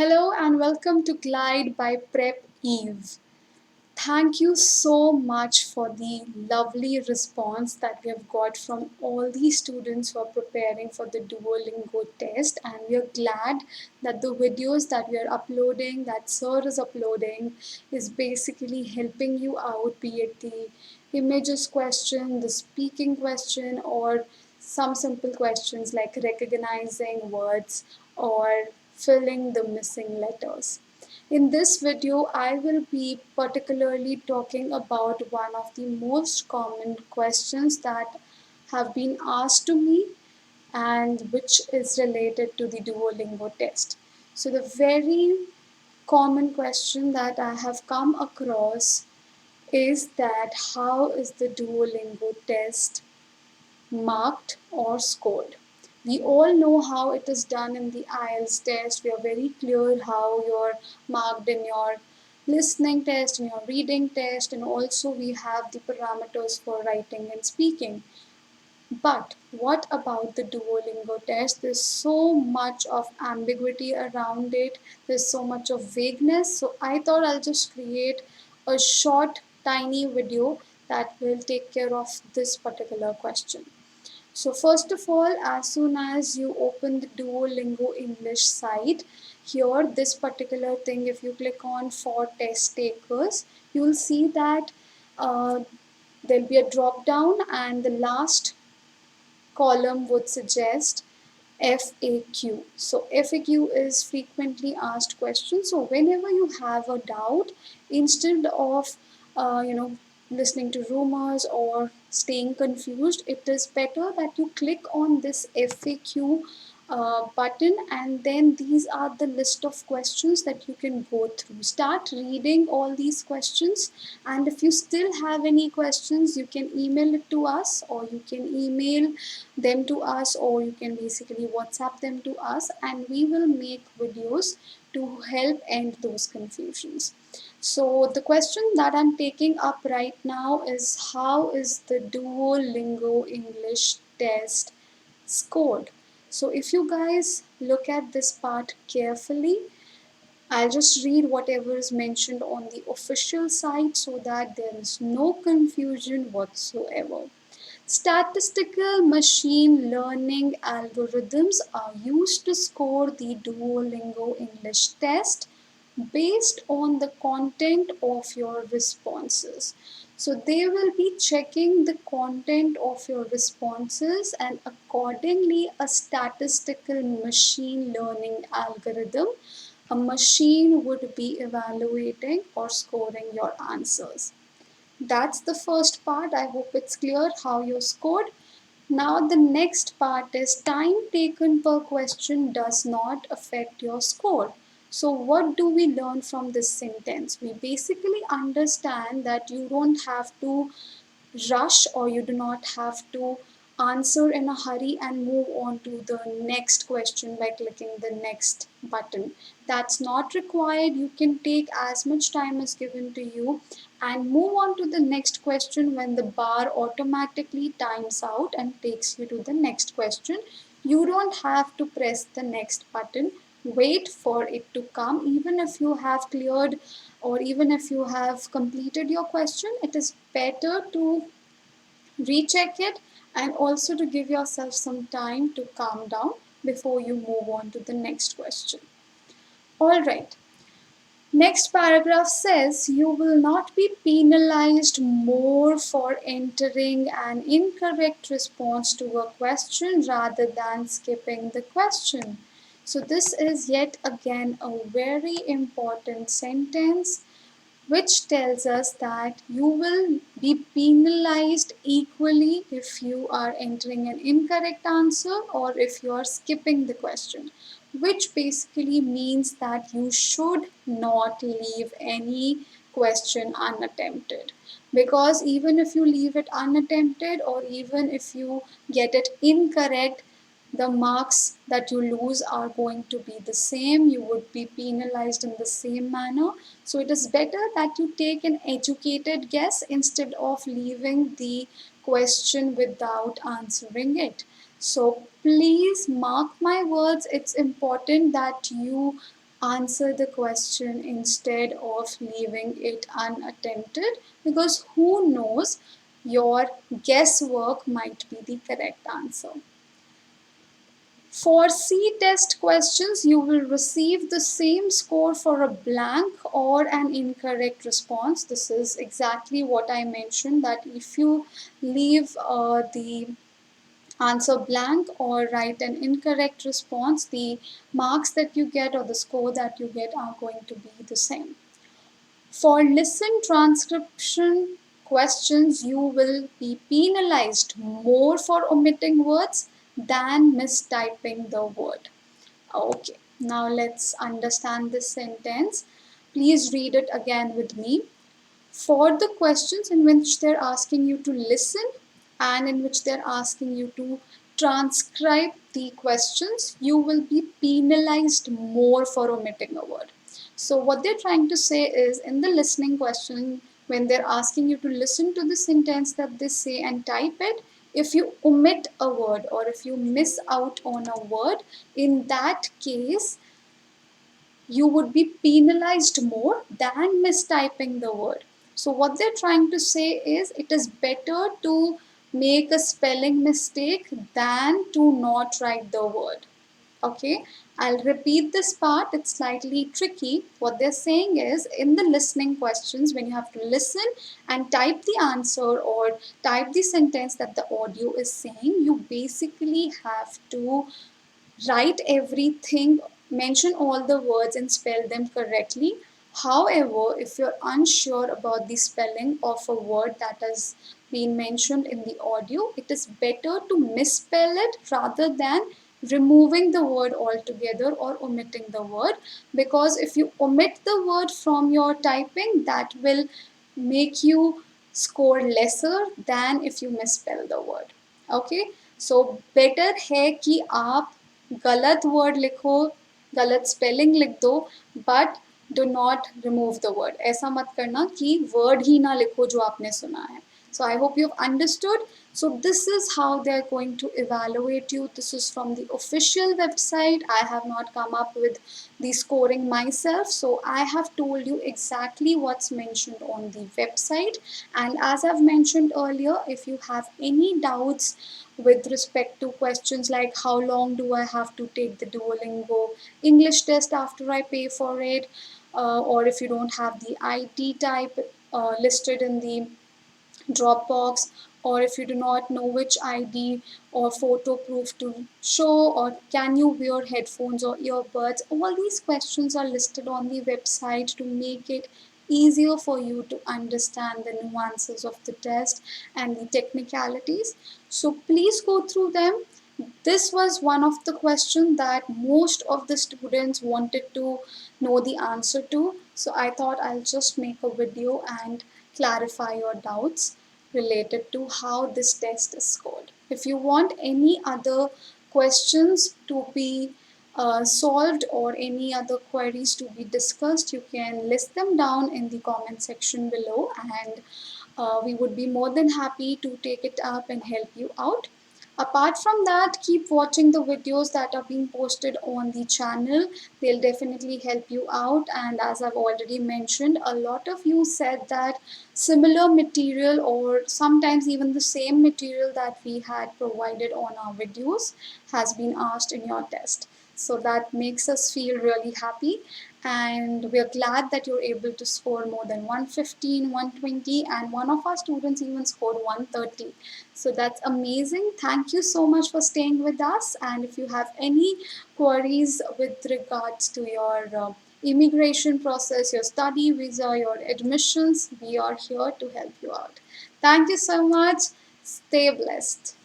Hello and welcome to Glide by Prep Eve. Thank you so much for the lovely response that we have got from all the students who are preparing for the Duolingo test, and we are glad that the videos that we are uploading, that Sir is uploading, is basically helping you out, be it the images question, the speaking question, or some simple questions like recognizing words or filling the missing letters. In this video, I will be particularly talking about one of the most common questions that have been asked to me and which is related to the Duolingo test. So, the very common question that I have come across is that how is the Duolingo test marked or scored? We all know how it is done in the IELTS test. We are very clear how you're marked in your listening test, in your reading test, and also we have the parameters for writing and speaking. But what about the Duolingo test? There's so much of ambiguity around it, there's so much of vagueness. So I thought I'll just create a short, tiny video that will take care of this particular question. So first of all, as soon as you open the Duolingo English site, here this particular thing, if you click on for test takers, you will see that uh, there'll be a drop down and the last column would suggest FAQ. So FAQ is frequently asked questions. So whenever you have a doubt, instead of listening to rumors or staying confused, it is better that you click on this FAQ button, and then these are the list of questions that you can go through. Start reading all these questions, and if you still have any questions, you can email it to us, or you can email them to us, or you can basically WhatsApp them to us, and we will make videos to help end those confusions. So the question that I'm taking up right now is, how is the Duolingo English test scored? So if you guys look at this part carefully, I'll just read whatever is mentioned on the official site so that there is no confusion whatsoever. Statistical machine learning algorithms are used to score the Duolingo English test based on the content of your responses. So they will be checking the content of your responses, and accordingly, a statistical machine learning algorithm, a machine would be evaluating or scoring your answers. That's the first part. I hope it's clear how you scored. Now, the next part is time taken per question does not affect your score. So, what do we learn from this sentence? We basically understand that you don't have to rush, or you do not have to answer in a hurry and move on to the next question by clicking the next button. That's not required. You can take as much time as given to you and move on to the next question when the bar automatically times out and takes you to the next question. You don't have to press the next button. Wait for it to come. Even if you have cleared, or even if you have completed your question, it is better to recheck it and also to give yourself some time to calm down before you move on to the next question. All right. Next paragraph says you will not be penalized more for entering an incorrect response to a question rather than skipping the question. So, this is yet again a very important sentence which tells us that you will be penalized equally if you are entering an incorrect answer or if you are skipping the question, which basically means that you should not leave any question unattempted. Because even if you leave it unattempted, or even if you get it incorrect, the marks that you lose are going to be the same. You would be penalized in the same manner. So it is better that you take an educated guess instead of leaving the question without answering it. So please mark my words, it's important that you answer the question instead of leaving it unattempted, because who knows, your guesswork might be the correct answer. For C test questions, you will receive the same score for a blank or an incorrect response. This is exactly what I mentioned, that if you leave the answer blank or write an incorrect response, the marks that you get or the score that you get are going to be the same. For listen transcription questions, you will be penalized more for omitting words than mistyping the word. Okay, now let's understand this sentence. Please read it again with me. For the questions in which they're asking you to listen and in which they're asking you to transcribe the questions, you will be penalized more for omitting a word. So, what they're trying to say is, in the listening question, when they're asking you to listen to the sentence that they say and type it, if you omit a word or if you miss out on a word, in that case, you would be penalized more than mistyping the word. So, what they're trying to say is, it is better to make a spelling mistake than to not write the word. Okay, I'll repeat this part, it's slightly tricky. What they're saying is, in the listening questions, when you have to listen and type the answer or type the sentence that the audio is saying, you basically have to write everything, mention all the words and spell them correctly. However, if you're unsure about the spelling of a word that has been mentioned in the audio, it is better to misspell it rather than removing the word altogether or omitting the word, because if you omit the word from your typing, that will make you score lesser than if you misspell the word. Okay, so better है कि आप गलत word लिखो, गलत spelling लिख दो, but do not remove the word. ऐसा मत करना कि वर्ड ही ना लिखो जो आपने सुना है. So I hope you've understood. So this is how they're going to evaluate you. This is from the official website. I have not come up with the scoring myself. So I have told you exactly what's mentioned on the website. And as I've mentioned earlier, if you have any doubts with respect to questions like how long do I have to take the Duolingo English test after I pay for it, or if you don't have the ID type listed in the Dropbox, or if you do not know which ID or photo proof to show, or can you wear headphones or earbuds, all these questions are listed on the website to make it easier for you to understand the nuances of the test and the technicalities. So please go through them. This was one of the questions that most of the students wanted to know the answer to. So I thought I'll just make a video and clarify your doubts related to how this test is scored. If you want any other questions to be solved or any other queries to be discussed, you can list them down in the comment section below, and we would be more than happy to take it up and help you out. Apart from that, keep watching the videos that are being posted on the channel. They'll definitely help you out. And as I've already mentioned, a lot of you said that similar material or sometimes even the same material that we had provided on our videos has been asked in your test. So that makes us feel really happy, and we're glad that you're able to score more than 115, 120, and one of our students even scored 130. So that's amazing. Thank you so much for staying with us. And if you have any queries with regards to your immigration process, your study visa, your admissions, we are here to help you out. Thank you so much. Stay blessed.